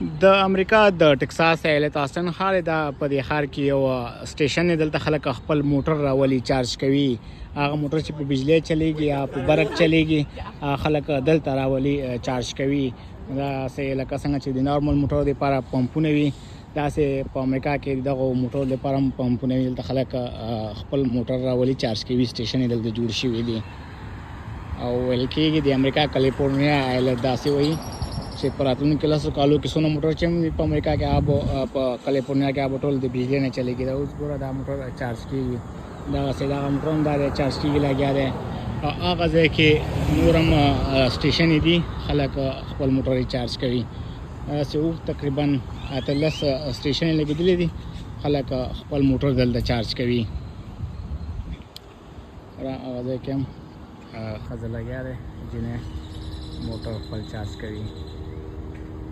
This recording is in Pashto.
د امریکا د ټکساس ایالت آستن ښار دا په دې ښار کې یو سټیشن دی. دلته خلک خپل موټر راولي چارج کوي. هغه موټر چې په بجلی چلیږي یا په برق چلیږي خلک دلته راولي چارج کوي. دا سه لکه څنګه چې د نارمل موټر لپاره پمپونه وي داسې په امریکا کې دغه موټر لپاره هم پمپونه وي. دلته خلک خپل موټر راولي چارج کوي. سټیشن دلته جوړ شوی دی او ویل کېږي د امریکا کالیفورنیا ایالت داسې وایي چې په راتلونکو لسو کالو کې څونه موټر چې په امریکا کې په کالیفورنیا کې ټول د بجلی نه چلیږي. دا اوس ګوره دا موټر چارج کېږي. دغه موټر هم دا چارج کېږي لګیا دی. هغه ځای کې نور هم سټیشن دي خلک خپل موټر چارج کوي. چې تقریبا 18 سټیشن لګېدلي دي خلک خپل موټر دلته چارج کوي. هغه ځای کې هم ښځه لګیا دی جنې موټر خپل چارج کوي.